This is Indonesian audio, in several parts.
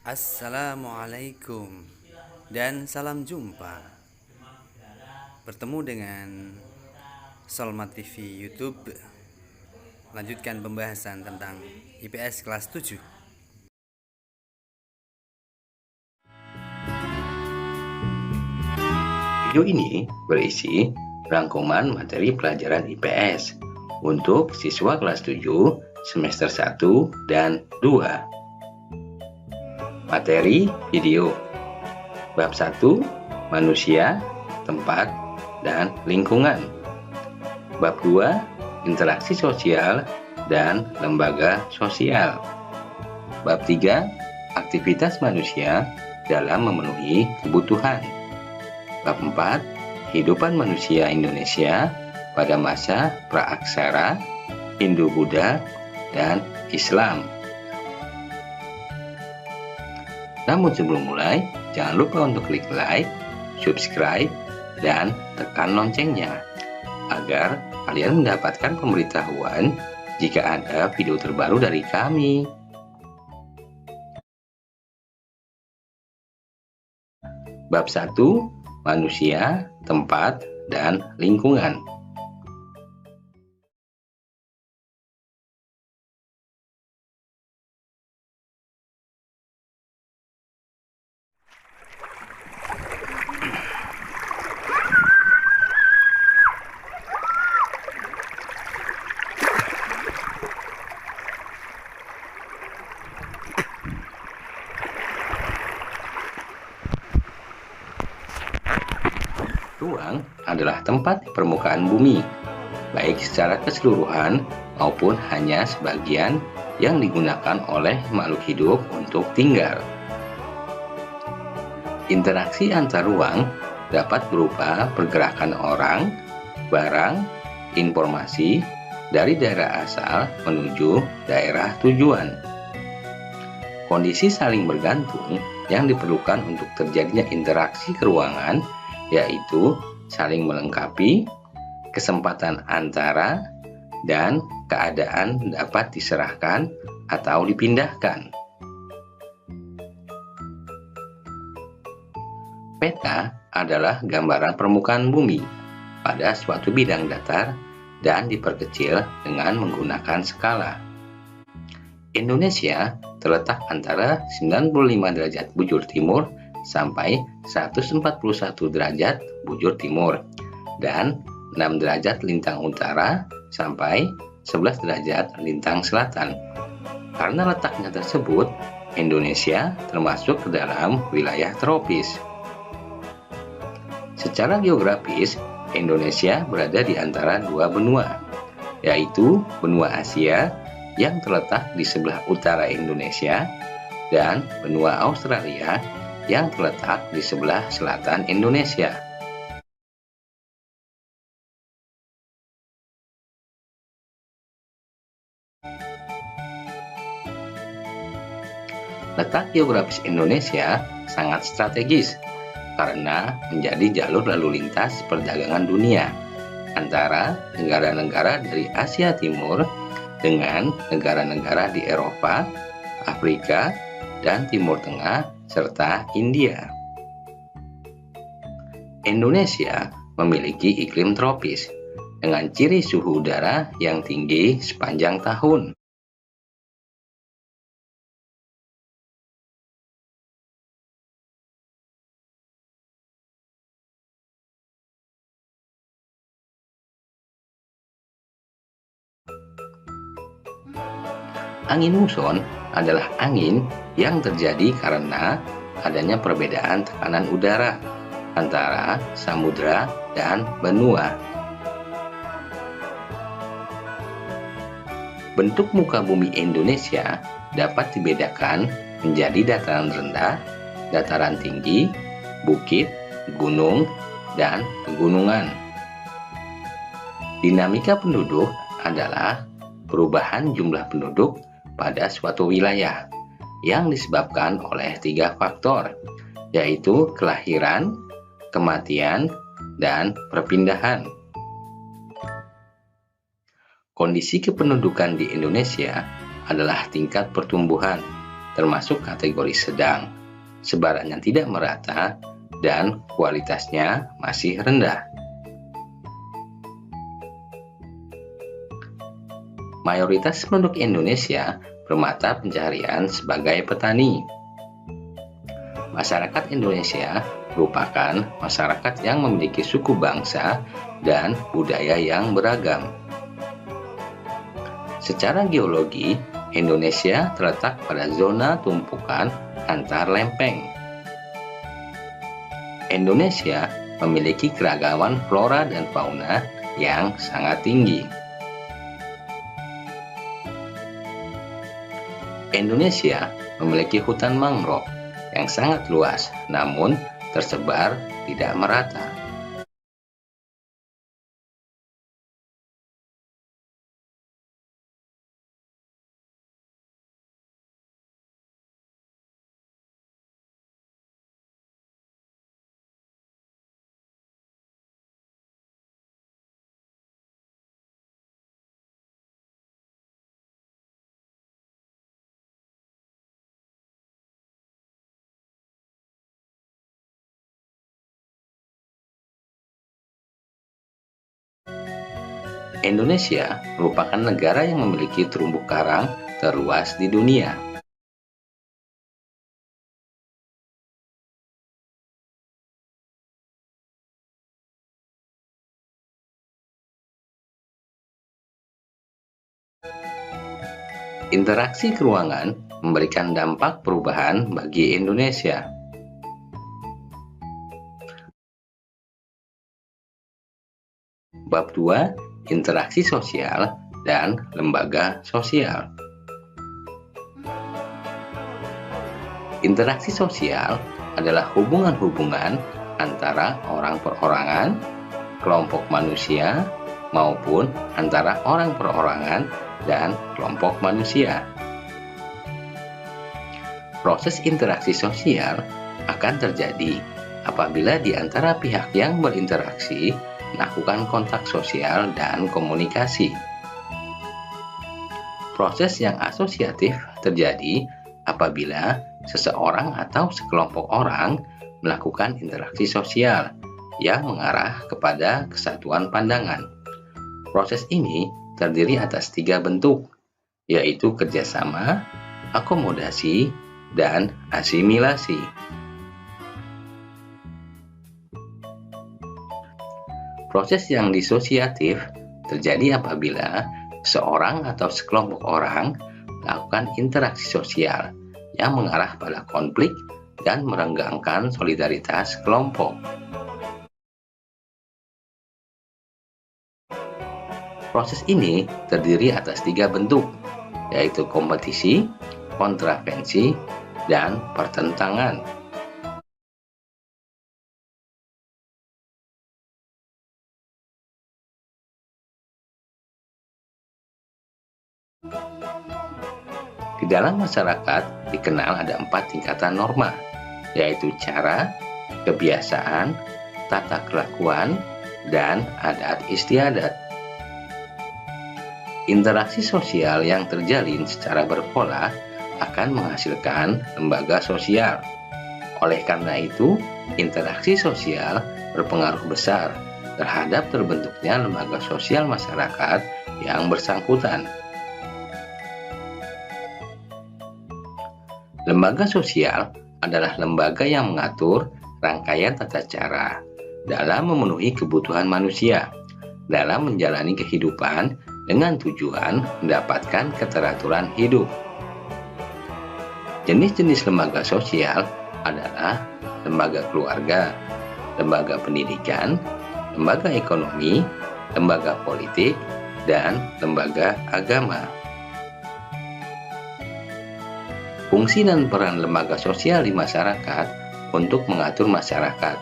Assalamualaikum dan salam jumpa. Bertemu dengan Solmat TV YouTube. Lanjutkan pembahasan tentang IPS kelas 7. Video ini berisi rangkuman materi pelajaran IPS untuk siswa kelas 7 semester 1 dan 2. Materi video. Bab 1, manusia, tempat, dan lingkungan. Bab 2, interaksi sosial dan lembaga sosial. Bab 3, aktivitas manusia dalam memenuhi kebutuhan. Bab 4, kehidupan manusia Indonesia pada masa praaksara, Hindu-Buddha, dan Islam. Namun sebelum mulai, jangan lupa untuk klik like, subscribe, dan tekan loncengnya agar kalian mendapatkan pemberitahuan jika ada video terbaru dari kami. Bab 1, manusia, tempat, dan lingkungan. Ruang adalah tempat di permukaan bumi, baik secara keseluruhan maupun hanya sebagian yang digunakan oleh makhluk hidup untuk tinggal. Interaksi antar ruang dapat berupa pergerakan orang, barang, informasi dari daerah asal menuju daerah tujuan. Kondisi saling bergantung yang diperlukan untuk terjadinya interaksi keruangan yaitu saling melengkapi, kesempatan antara, dan keadaan dapat diserahkan atau dipindahkan. Peta adalah gambaran permukaan bumi pada suatu bidang datar dan diperkecil dengan menggunakan skala. Indonesia terletak antara 95 derajat bujur timur sampai 141 derajat bujur timur dan 6 derajat lintang utara sampai 11 derajat lintang selatan. Karena letaknya tersebut, Indonesia termasuk ke dalam wilayah tropis. Secara geografis, Indonesia berada di antara dua benua, yaitu benua Asia yang terletak di sebelah utara Indonesia dan benua Australia yang terletak di sebelah selatan Indonesia. Letak geografis Indonesia sangat strategis karena menjadi jalur lalu lintas perdagangan dunia antara negara-negara dari Asia Timur dengan negara-negara di Eropa, Afrika, dan Timur Tengah, serta India. Indonesia memiliki iklim tropis dengan ciri suhu udara yang tinggi sepanjang tahun. Angin muson adalah angin yang terjadi karena adanya perbedaan tekanan udara antara samudra dan benua. Bentuk muka bumi Indonesia dapat dibedakan menjadi dataran rendah, dataran tinggi, bukit, gunung, dan pegunungan. Dinamika penduduk adalah perubahan jumlah penduduk pada suatu wilayah yang disebabkan oleh 3 faktor, yaitu kelahiran, kematian, dan perpindahan. Kondisi kependudukan di Indonesia adalah tingkat pertumbuhan termasuk kategori sedang. Sebarannya tidak merata dan kualitasnya masih rendah. Mayoritas penduduk Indonesia bermata pencaharian sebagai petani. Masyarakat Indonesia merupakan masyarakat yang memiliki suku bangsa dan budaya yang beragam. Secara geologi, Indonesia terletak pada zona tumpukan antar lempeng. Indonesia memiliki keragaman flora dan fauna yang sangat tinggi. Indonesia memiliki hutan mangrove yang sangat luas, namun tersebar tidak merata. Indonesia merupakan negara yang memiliki terumbu karang terluas di dunia. Interaksi keuangan memberikan dampak perubahan bagi Indonesia. Bab 2, interaksi sosial dan lembaga sosial. Interaksi sosial adalah hubungan-hubungan antara orang perorangan, kelompok manusia, maupun antara orang perorangan dan kelompok manusia. Proses interaksi sosial akan terjadi apabila di antara pihak yang berinteraksi melakukan kontak sosial dan komunikasi. Proses yang asosiatif terjadi apabila seseorang atau sekelompok orang melakukan interaksi sosial yang mengarah kepada kesatuan pandangan. Proses ini terdiri atas 3 bentuk, yaitu kerjasama, akomodasi, dan asimilasi. Proses yang disosiatif terjadi apabila seorang atau sekelompok orang melakukan interaksi sosial yang mengarah pada konflik dan merenggangkan solidaritas kelompok. Proses ini terdiri atas 3 bentuk, yaitu kompetisi, kontravensi, dan pertentangan. Di dalam masyarakat dikenal ada 4 tingkatan norma, yaitu cara, kebiasaan, tata kelakuan, dan adat istiadat. Interaksi sosial yang terjalin secara berpola akan menghasilkan lembaga sosial. Oleh karena itu, interaksi sosial berpengaruh besar terhadap terbentuknya lembaga sosial masyarakat yang bersangkutan. Lembaga sosial adalah lembaga yang mengatur rangkaian tata cara dalam memenuhi kebutuhan manusia dalam menjalani kehidupan dengan tujuan mendapatkan keteraturan hidup. Jenis-jenis lembaga sosial adalah lembaga keluarga, lembaga pendidikan, lembaga ekonomi, lembaga politik, dan lembaga agama. Fungsi dan peran lembaga sosial di masyarakat untuk mengatur masyarakat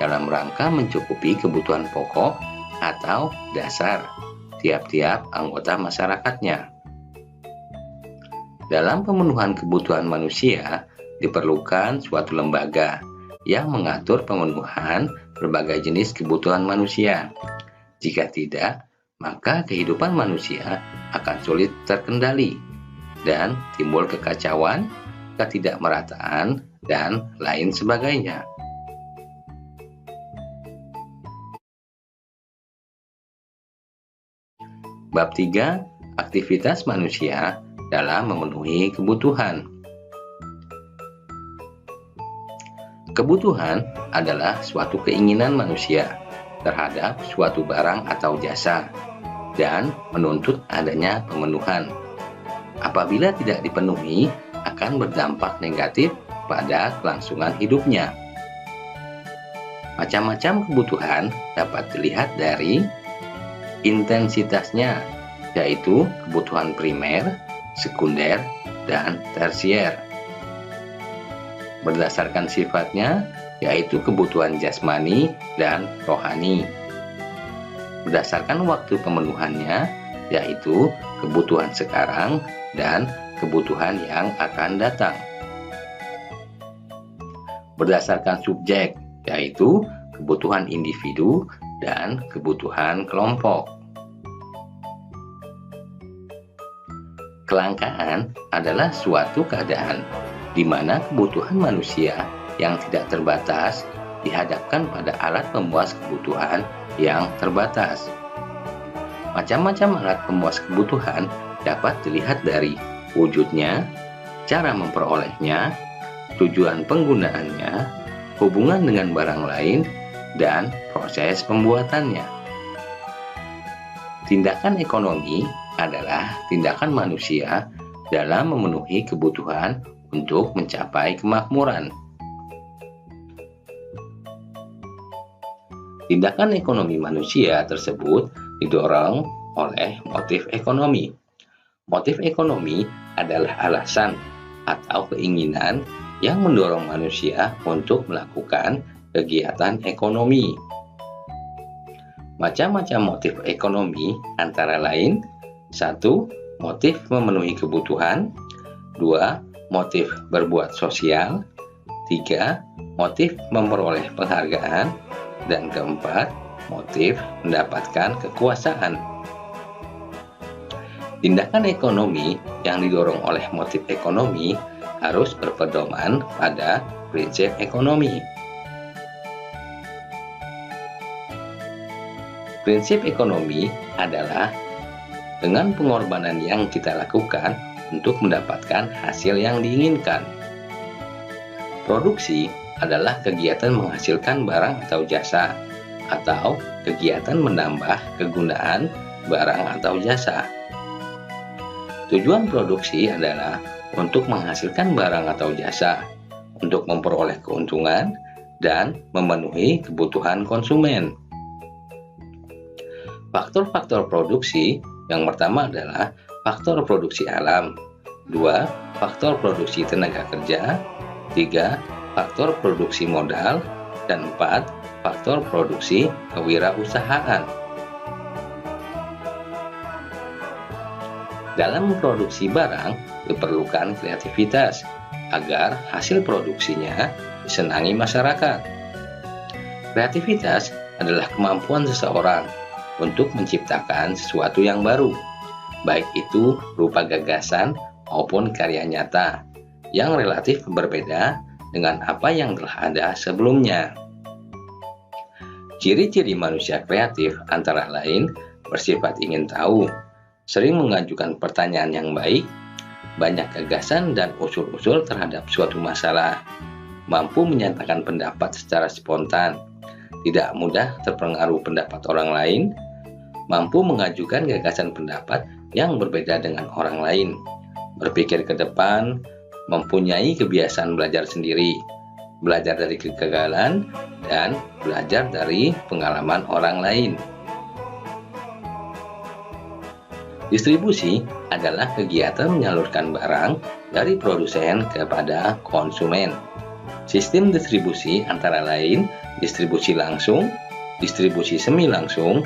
dalam rangka mencukupi kebutuhan pokok atau dasar tiap-tiap anggota masyarakatnya. Dalam pemenuhan kebutuhan manusia, diperlukan suatu lembaga yang mengatur pemenuhan berbagai jenis kebutuhan manusia. Jika tidak, maka kehidupan manusia akan sulit terkendali dan timbul kekacauan, ketidakmerataan, dan lain sebagainya. Bab 3. Aktivitas manusia dalam memenuhi kebutuhan. Kebutuhan adalah suatu keinginan manusia terhadap suatu barang atau jasa dan menuntut adanya pemenuhan. Apabila tidak dipenuhi, akan berdampak negatif pada kelangsungan hidupnya. Macam-macam kebutuhan dapat dilihat dari intensitasnya, yaitu kebutuhan primer, sekunder, dan tersier. Berdasarkan sifatnya, yaitu kebutuhan jasmani dan rohani. Berdasarkan waktu pemenuhannya, yaitu kebutuhan sekarang dan kebutuhan yang akan datang. Berdasarkan subjek, yaitu kebutuhan individu dan kebutuhan kelompok. Kelangkaan adalah suatu keadaan di mana kebutuhan manusia yang tidak terbatas dihadapkan pada alat pemuas kebutuhan yang terbatas. Macam-macam alat pemuas kebutuhan dapat dilihat dari wujudnya, cara memperolehnya, tujuan penggunaannya, hubungan dengan barang lain, dan proses pembuatannya. Tindakan ekonomi adalah tindakan manusia dalam memenuhi kebutuhan untuk mencapai kemakmuran. Tindakan ekonomi manusia tersebut didorong oleh motif ekonomi. Motif ekonomi adalah alasan atau keinginan yang mendorong manusia untuk melakukan kegiatan ekonomi. Macam-macam motif ekonomi antara lain: 1. Motif memenuhi kebutuhan. 2. Motif berbuat sosial. 3. Motif memperoleh penghargaan. Dan keempat, motif mendapatkan kekuasaan. Tindakan ekonomi yang didorong oleh motif ekonomi harus berpedoman pada prinsip ekonomi. Prinsip ekonomi adalah dengan pengorbanan yang kita lakukan untuk mendapatkan hasil yang diinginkan. Produksi adalah kegiatan menghasilkan barang atau jasa, atau kegiatan menambah kegunaan barang atau jasa. Tujuan produksi adalah untuk menghasilkan barang atau jasa, untuk memperoleh keuntungan, dan memenuhi kebutuhan konsumen. Faktor-faktor produksi yang pertama adalah faktor produksi alam, 2. Faktor produksi tenaga kerja, 3. Faktor produksi modal, dan 4. Faktor produksi kewirausahaan. Dalam memproduksi barang diperlukan kreativitas agar hasil produksinya disenangi masyarakat. Kreativitas adalah kemampuan seseorang untuk menciptakan sesuatu yang baru, baik itu berupa gagasan maupun karya nyata yang relatif berbeda dengan apa yang telah ada sebelumnya. Ciri-ciri manusia kreatif antara lain bersifat ingin tahu, sering mengajukan pertanyaan yang baik, banyak gagasan dan usul-usul terhadap suatu masalah, mampu menyatakan pendapat secara spontan, tidak mudah terpengaruh pendapat orang lain, mampu mengajukan gagasan pendapat yang berbeda dengan orang lain, berpikir ke depan, mempunyai kebiasaan belajar sendiri, belajar dari kegagalan, dan belajar dari pengalaman orang lain. Distribusi adalah kegiatan menyalurkan barang dari produsen kepada konsumen. Sistem distribusi antara lain distribusi langsung, distribusi semi langsung,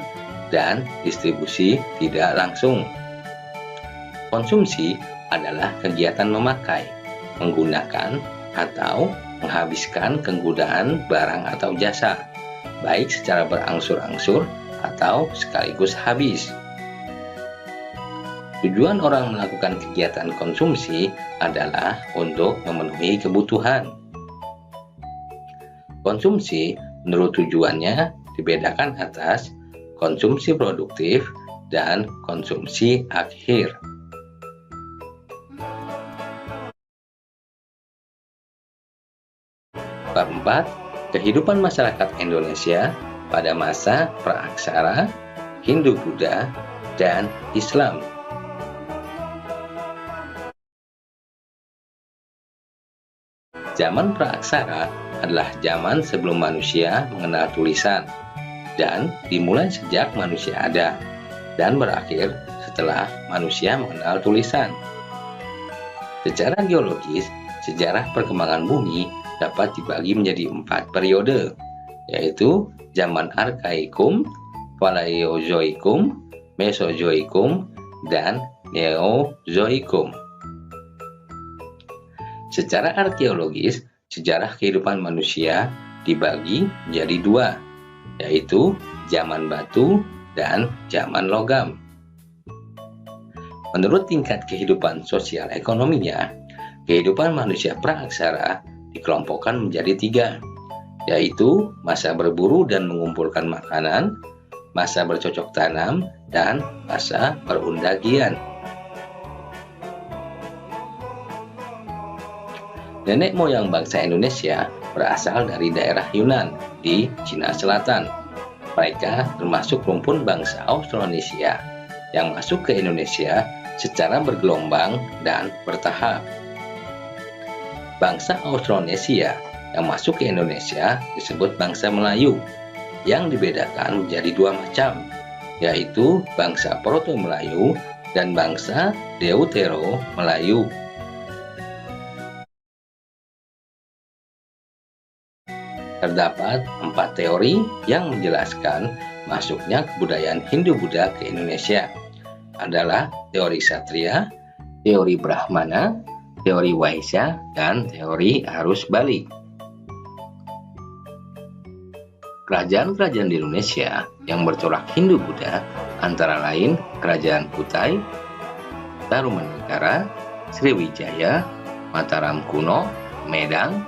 dan distribusi tidak langsung. Konsumsi adalah kegiatan memakai, menggunakan, atau menghabiskan kegunaan barang atau jasa, baik secara berangsur-angsur atau sekaligus habis. Tujuan orang melakukan kegiatan konsumsi adalah untuk memenuhi kebutuhan. Konsumsi menurut tujuannya dibedakan atas konsumsi produktif dan konsumsi akhir. Bab 4. Kehidupan masyarakat Indonesia pada masa praaksara, Hindu-Buddha, dan Islam. Zaman praaksara adalah zaman sebelum manusia mengenal tulisan dan dimulai sejak manusia ada dan berakhir setelah manusia mengenal tulisan. Secara geologis, sejarah perkembangan bumi dapat dibagi menjadi 4 periode, yaitu zaman Arkaikum, Paleozoikum, Mesozoikum, dan Neozoikum. Secara arkeologis, sejarah kehidupan manusia dibagi menjadi 2, yaitu zaman batu dan zaman logam. Menurut tingkat kehidupan sosial ekonominya, kehidupan manusia praaksara dikelompokkan menjadi 3, yaitu masa berburu dan mengumpulkan makanan, masa bercocok tanam, dan masa perundagian. Nenek moyang bangsa Indonesia berasal dari daerah Yunan di Cina Selatan. Mereka termasuk rumpun bangsa Austronesia yang masuk ke Indonesia secara bergelombang dan bertahap. Bangsa Austronesia yang masuk ke Indonesia disebut bangsa Melayu, yang dibedakan menjadi 2 macam, yaitu bangsa Proto-Melayu dan bangsa Deutero-Melayu. Terdapat 4 teori yang menjelaskan masuknya kebudayaan Hindu-Buddha ke Indonesia, adalah teori Satria, teori Brahmana, teori Waisya, dan teori arus balik. Kerajaan-kerajaan di Indonesia yang bercorak Hindu-Buddha antara lain Kerajaan Kutai, Tarumanegara, Sriwijaya, Mataram kuno, Medang,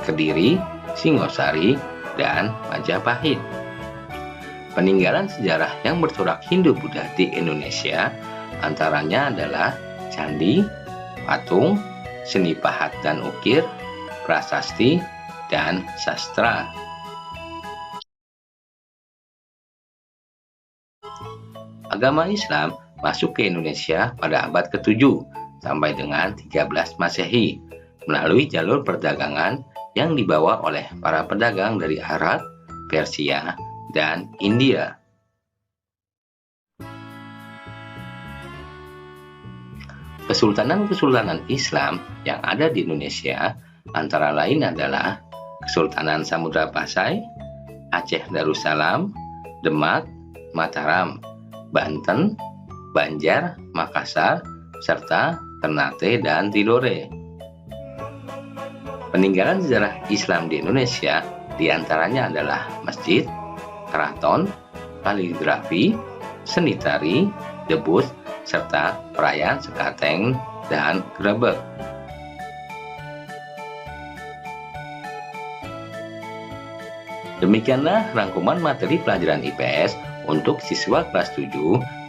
Kediri, Singosari, dan Majapahit. Peninggalan sejarah yang bercorak Hindu-Buddha di Indonesia antaranya adalah candi, patung, seni pahat dan ukir, prasasti, dan sastra. Agama Islam masuk ke Indonesia pada abad ke-7 sampai dengan 13 Masehi melalui jalur perdagangan yang dibawa oleh para pedagang dari Arab, Persia, dan India. Kesultanan-kesultanan Islam yang ada di Indonesia antara lain adalah Kesultanan Samudra Pasai, Aceh Darussalam, Demak, Mataram, Banten, Banjar, Makassar, serta Ternate dan Tidore. Peninggalan sejarah Islam di Indonesia diantaranya adalah masjid, keraton, kaligrafi, seni tari, debus, serta perayaan sekateng dan grebek. Demikianlah rangkuman materi pelajaran IPS untuk siswa kelas 7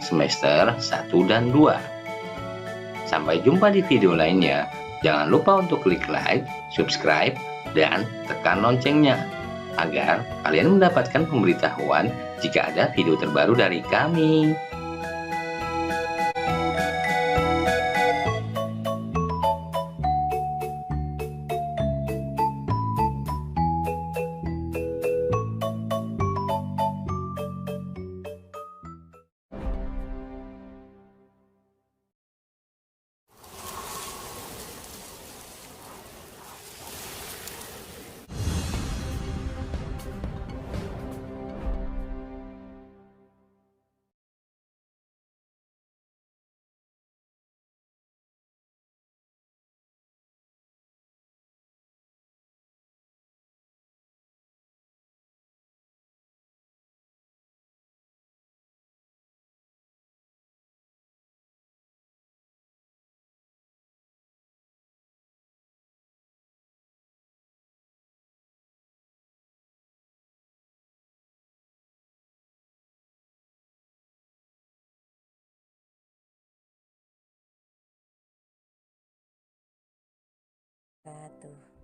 semester 1 dan 2. Sampai jumpa di video lainnya. Jangan lupa untuk klik like, subscribe, dan tekan loncengnya agar kalian mendapatkan pemberitahuan jika ada video terbaru dari kami. wabarakatuh.